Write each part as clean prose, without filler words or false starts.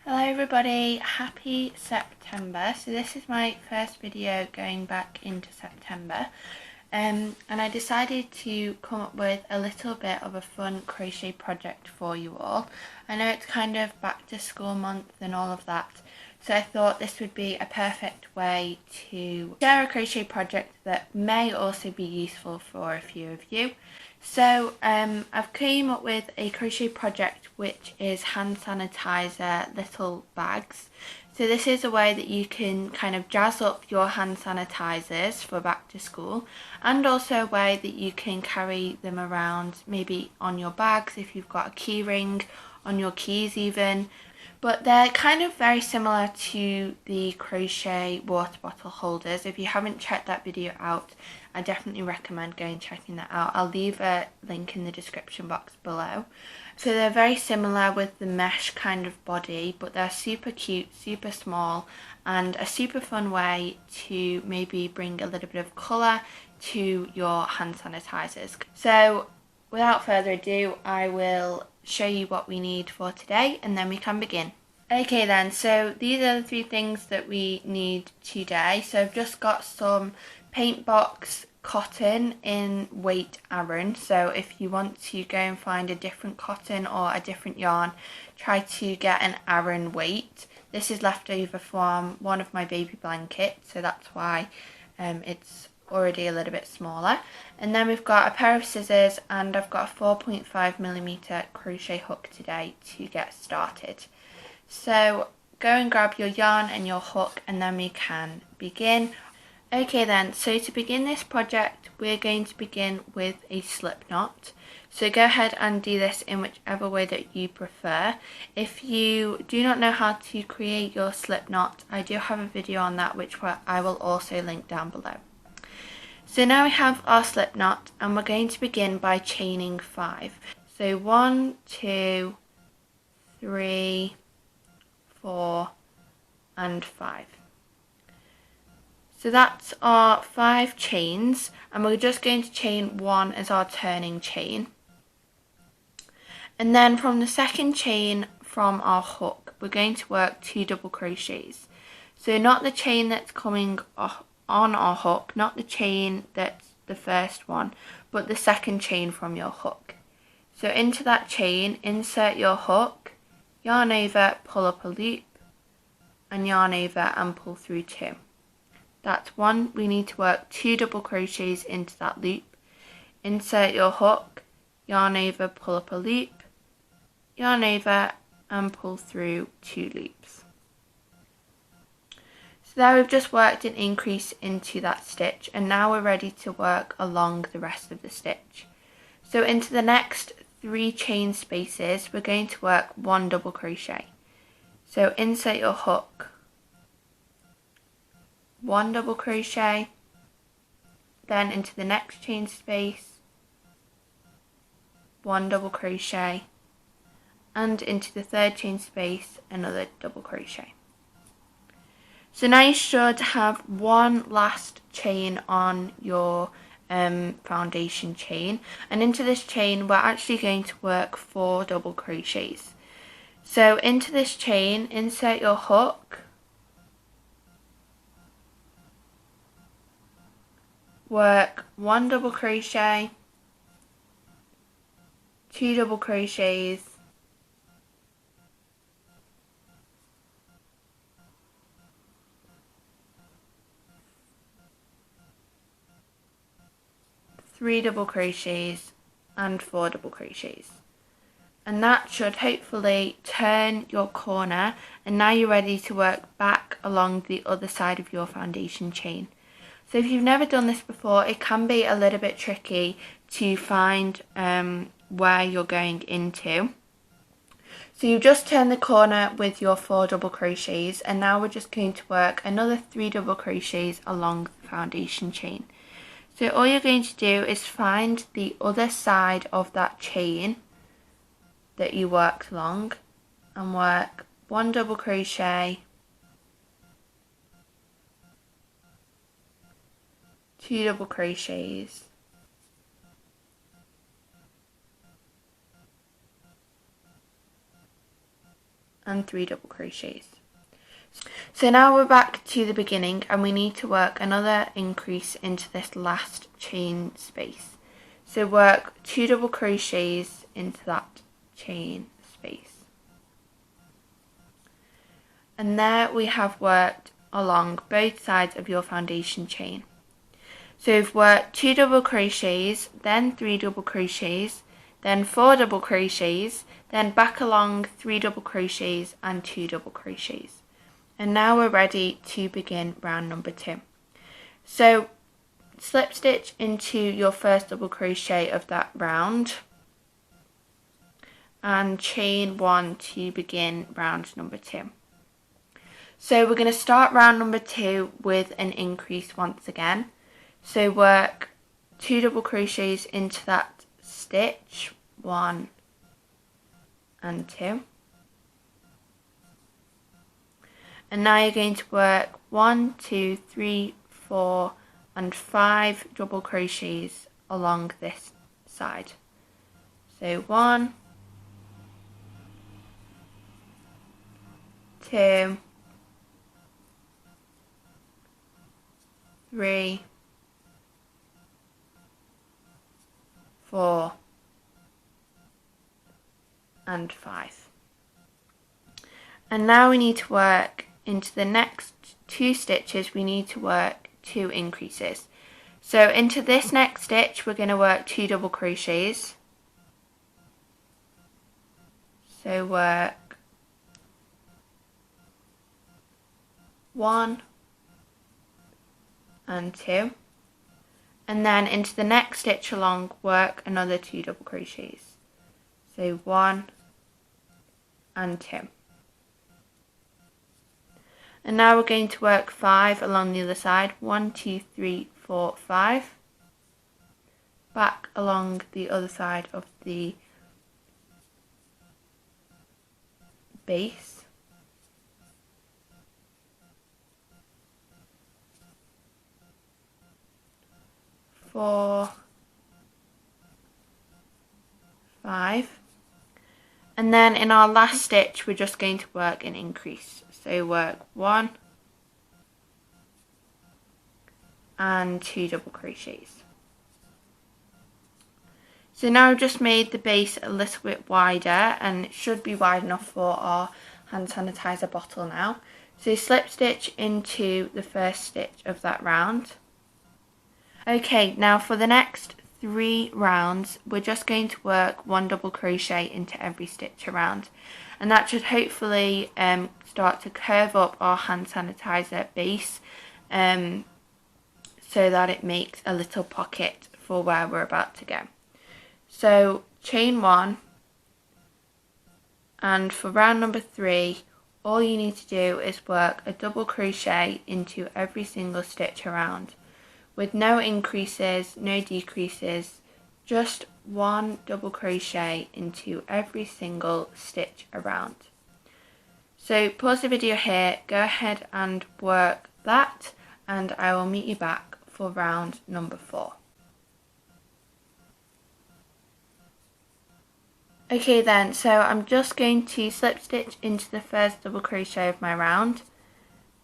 Hello everybody, happy September. So this is my first video going back into September and I decided to come up with a little bit of a fun crochet project for you all. I know it's kind of back to school month and all of that, so I thought this would be a perfect way to share a crochet project that may also be useful for a few of you. So I've came up with a crochet project which is hand sanitizer little bags. So this is a way that you can kind of jazz up your hand sanitizers for back to school, and also a way that you can carry them around maybe on your bags if you've got a key ring, on your keys even. But they're kind of very similar to the crochet water bottle holders. If you haven't checked that video out, I definitely recommend going and checking that out. I'll leave a link in the description box below. So they're very similar with the mesh kind of body, but they're super cute, super small, and a super fun way to maybe bring a little bit of colour to your hand sanitizers. So without further ado, I will show you what we need for today and then we can begin. Okay then, so these are the 3 things that we need today. So I've just got some paint box cotton in weight Aran. So if you want to go and find a different cotton or a different yarn, try to get an Aran weight. This is left over from one of my baby blankets, so that's why it's already a little bit smaller. And then we've got a pair of scissors, and I've got a 4.5mm crochet hook today to get started. So go and grab your yarn and your hook and then we can begin. Okay then, so to begin this project we're going to begin with a slip knot. So go ahead and do this in whichever way that you prefer. If you do not know how to create your slip knot, I do have a video on that which I will also link down below. So now we have our slip knot and we're going to begin by chaining 5. So 1, 2, 3, 4 and 5. So that's our 5 chains, and we're just going to chain 1 as our turning chain. And then from the second chain from our hook, we're going to work 2 double crochets. So not the chain that's coming on our hook, not the chain that's the first one, but the second chain from your hook. So into that chain, insert your hook, yarn over, pull up a loop, and yarn over and pull through 2. That's 1. We need to work 2 double crochets into that loop. Insert your hook, yarn over, pull up a loop, yarn over and pull through 2 loops. So there we've just worked an increase into that stitch, and now we're ready to work along the rest of the stitch. So into the next 3 chain spaces we're going to work 1 double crochet. So insert your hook, 1 double crochet, then into the next chain space, 1 double crochet, and into the third chain space another double crochet. So now you should have 1 last chain on your foundation chain, and into this chain we're actually going to work 4 double crochets. So into this chain, insert your hook, work 1 double crochet, 2 double crochets, 3 double crochets and 4 double crochets. And that should hopefully turn your corner, and now you're ready to work back along the other side of your foundation chain. So if you've never done this before, it can be a little bit tricky to find where you're going into. So you just turn the corner with your 4 double crochets, and now we're just going to work another 3 double crochets along the foundation chain. So all you're going to do is find the other side of that chain that you worked along and work 1 double crochet, 2 double crochets, and 3 double crochets. So now we're back to the beginning and we need to work another increase into this last chain space. So work 2 double crochets into that chain space. And there we have worked along both sides of your foundation chain. So we've worked 2 double crochets, then 3 double crochets, then 4 double crochets, then back along 3 double crochets and 2 double crochets. And now we're ready to begin round number 2. So slip stitch into your first double crochet of that round and chain 1 to begin round number 2. So we're going to start round number 2 with an increase once again. So work 2 double crochets into that stitch, 1 and 2. And now you're going to work 1, 2, 3, 4 and 5 double crochets along this side. So 1, 2, 3, 4 and 5. And now we need to work into the next 2 stitches, we need to work 2 increases. So into this next stitch we're going to work 2 double crochets. So work 1 and 2, and then into the next stitch along work another 2 double crochets. So 1 and 2. And now we're going to work 5 along the other side, 1, 2, 3, 4, 5, back along the other side of the base, 4, 5, and then in our last stitch we're just going to work an increase. So work 1 and 2 double crochets. So now I've just made the base a little bit wider, and it should be wide enough for our hand sanitizer bottle now. So slip stitch into the first stitch of that round. Okay, now for the next 3 rounds we're just going to work 1 double crochet into every stitch around, and that should hopefully start to curve up our hand sanitizer base so that it makes a little pocket for where we're about to go. So chain 1, and for round number 3 all you need to do is work a double crochet into every single stitch around, with no increases, no decreases, just 1 double crochet into every single stitch around. So pause the video here, go ahead and work that, and I will meet you back for round number 4. Okay then, so I'm just going to slip stitch into the first double crochet of my round,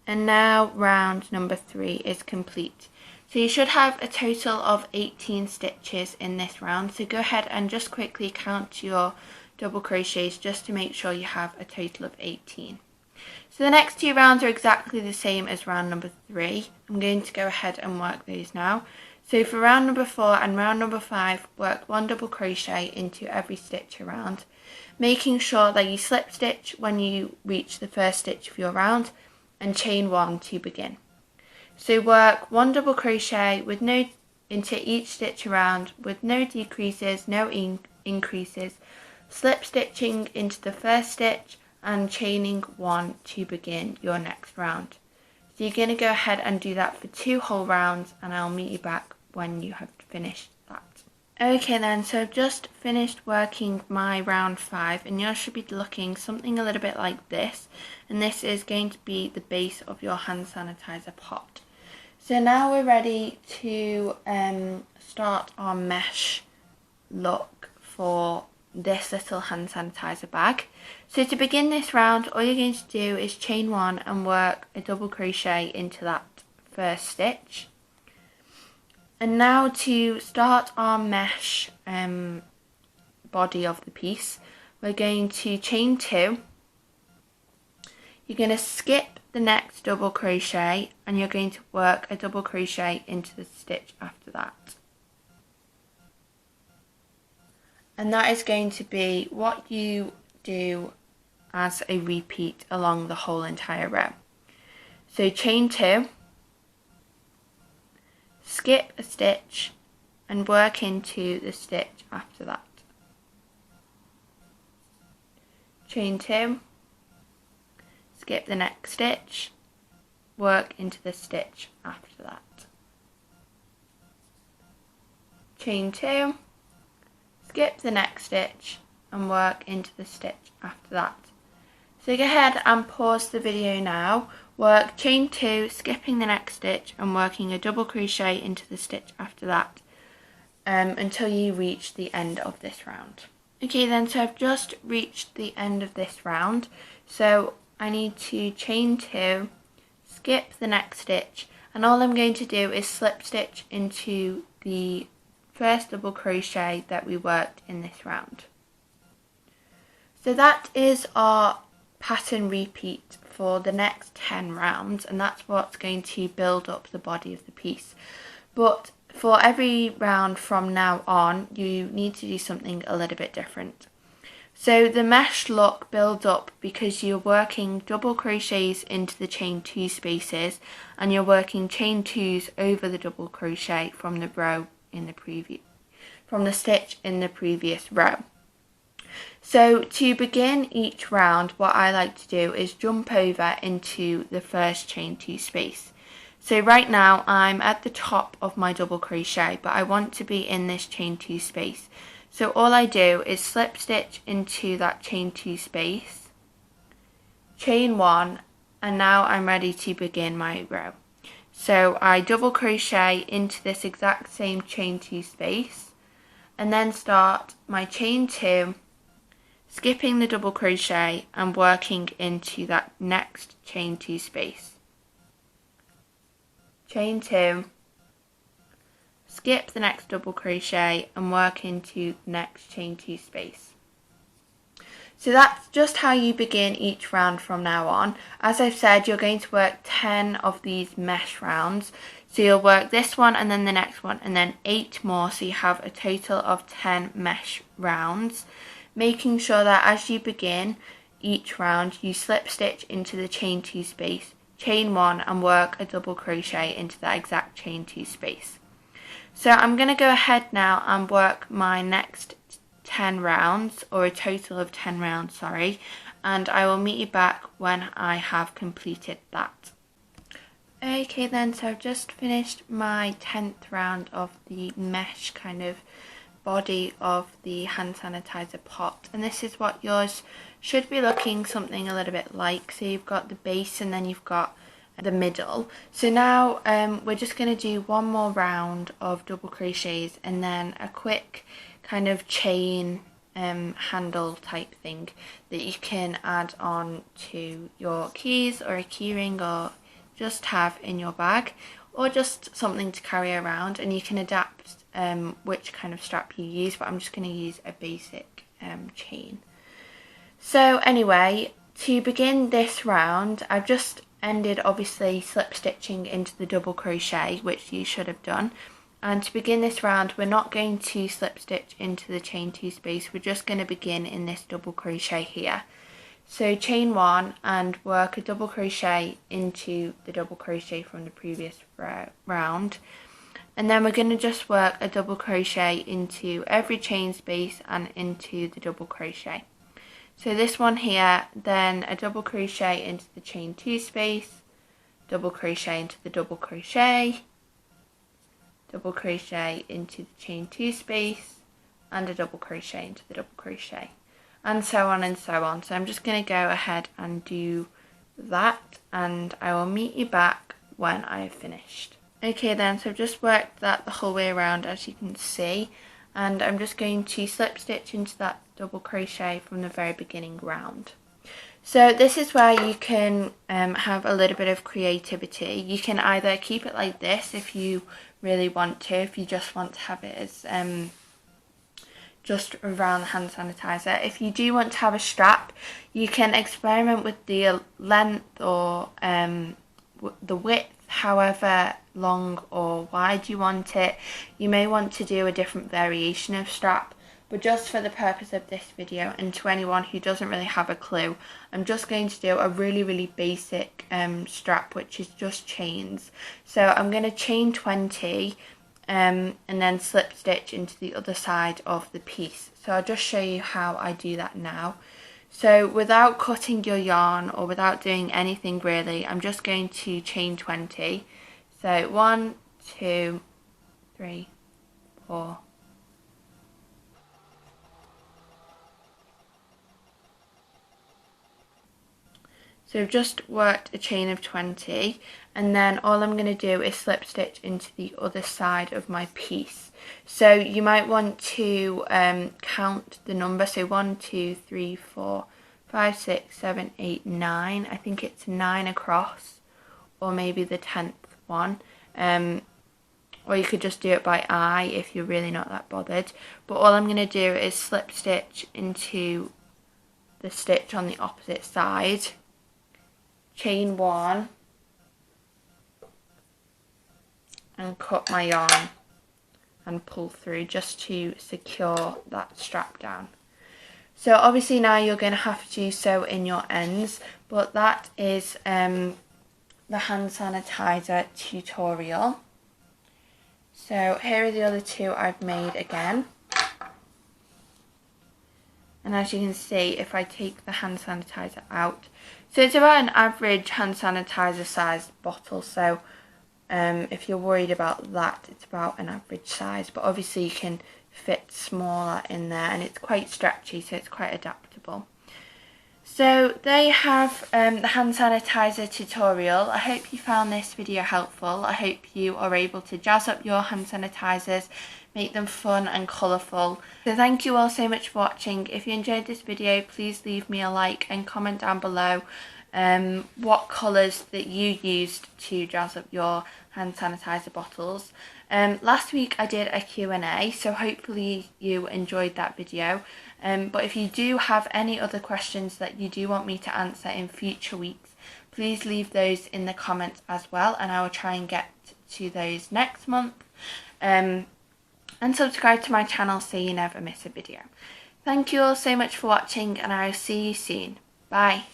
and now round number 3 is complete. So you should have a total of 18 stitches in this round, so go ahead and just quickly count your double crochets just to make sure you have a total of 18. So the next 2 rounds are exactly the same as round number 3. I'm going to go ahead and work those now. So for round number 4 and round number 5, work 1 double crochet into every stitch around, making sure that you slip stitch when you reach the first stitch of your round and chain 1 to begin. So work 1 double crochet with no into each stitch around with no decreases, no increases, slip stitching into the first stitch and chaining 1 to begin your next round. So you're going to go ahead and do that for 2 whole rounds, and I'll meet you back when you have finished that. Okay then, so I've just finished working my round 5, and yours should be looking something a little bit like this, and this is going to be the base of your hand sanitizer pot. So now we're ready to start our mesh look for this little hand sanitizer bag. So to begin this round, all you're going to do is chain 1 and work a double crochet into that first stitch. And now to start our mesh body of the piece, we're going to chain 2. You're going to skip the next double crochet and you're going to work a double crochet into the stitch after that. And that is going to be what you do as a repeat along the whole entire row. So chain 2, skip a stitch and work into the stitch after that. Chain 2, skip the next stitch, work into the stitch after that. Chain 2, skip the next stitch and work into the stitch after that. So go ahead and pause the video now, work chain 2, skipping the next stitch and working a double crochet into the stitch after that until you reach the end of this round. Okay then, so I've just reached the end of this round, so I need to chain 2, skip the next stitch, and all I'm going to do is slip stitch into the first double crochet that we worked in this round. So that is our pattern repeat for the next 10 rounds, and that's what's going to build up the body of the piece. But for every round from now on, you need to do something a little bit different. So the mesh look builds up because you're working double crochets into the chain 2 spaces and you're working chain 2s over the double crochet from the row in the from the stitch in the previous row. So to begin each round, what I like to do is jump over into the first chain 2 space. So right now I'm at the top of my double crochet, but I want to be in this chain 2 space. So all I do is slip stitch into that chain 2 space, chain 1, and now I'm ready to begin my row. So I double crochet into this exact same chain 2 space and then start my chain 2, skipping the double crochet and working into that next chain 2 space. Chain 2, skip the next double crochet and work into the next chain 2 space. So that's just how you begin each round from now on. As I've said, you're going to work 10 of these mesh rounds. So you'll work this one and then the next one and then 8 more, so you have a total of 10 mesh rounds. Making sure that as you begin each round, you slip stitch into the chain 2 space, chain 1 and work a double crochet into that exact chain 2 space. So I'm going to go ahead now and work my next 10 rounds, or a total of 10 rounds, sorry, and I will meet you back when I have completed that. Okay then, so I've just finished my 10th round of the mesh kind of body of the hand sanitizer pot, and this is what yours should be looking something a little bit like. So you've got the base and then you've got the middle. So now we're just going to do one more round of double crochets and then a quick kind of chain handle type thing that you can add on to your keys or a keyring, or just have in your bag, or just something to carry around, and you can adapt which kind of strap you use, but I'm just going to use a basic chain. So anyway, to begin this round, I've just ended obviously slip stitching into the double crochet, which you should have done, and to begin this round we're not going to slip stitch into the chain 2 space, we're just going to begin in this double crochet here. So chain 1 and work a double crochet into the double crochet from the previous round, and then we're going to just work a double crochet into every chain space and into the double crochet. So this one here, then a double crochet into the chain 2 space, double crochet into the double crochet into the chain 2 space, and a double crochet into the double crochet, and so on and so on. So I'm just going to go ahead and do that, and I will meet you back when I have finished. Okay then, so I've just worked that the whole way around, as you can see, and I'm just going to slip stitch into that double crochet from the very beginning round. So this is where you can have a little bit of creativity. You can either keep it like this if you really want to, if you just want to have it as just around the hand sanitizer. If you do want to have a strap, you can experiment with the length or the width, however long or wide you want it. You may want to do a different variation of strap, but just for the purpose of this video and to anyone who doesn't really have a clue, I'm just going to do a really basic strap, which is just chains. So I'm going to chain 20 and then slip stitch into the other side of the piece. So I'll just show you how I do that now. So without cutting your yarn or without doing anything really, I'm just going to chain 20. So 1, 2, 3, 4. So I've just worked a chain of 20, and then all I'm going to do is slip stitch into the other side of my piece. So you might want to count the number, so 1, 2, 3, 4, 5, 6, 7, 8, 9. I think it's 9 across, or maybe the 10th one. Or you could just do it by eye if you're really not that bothered. But all I'm going to do is slip stitch into the stitch on the opposite side, chain 1, and cut my yarn and pull through just to secure that strap down. So obviously now you're going to have to sew in your ends, but that is the hand sanitizer tutorial. So here are the other two I've made again. And as you can see, if I take the hand sanitizer out, so it's about an average hand sanitizer sized bottle. So if you're worried about that, it's about an average size. But obviously you can fit smaller in there, and it's quite stretchy, so it's quite adaptable. So there you have the hand sanitizer tutorial. I hope you found this video helpful. I hope you are able to jazz up your hand sanitizers, make them fun and colourful. So thank you all so much for watching. If you enjoyed this video, please leave me a like and comment down below what colours that you used to jazz up your hand sanitizer bottles. Last week I did a Q&A, so hopefully you enjoyed that video. But if you do have any other questions that you do want me to answer in future weeks, please leave those in the comments as well, and I will try and get to those next month. And subscribe to my channel so you never miss a video. Thank you all so much for watching, and I will see you soon. Bye.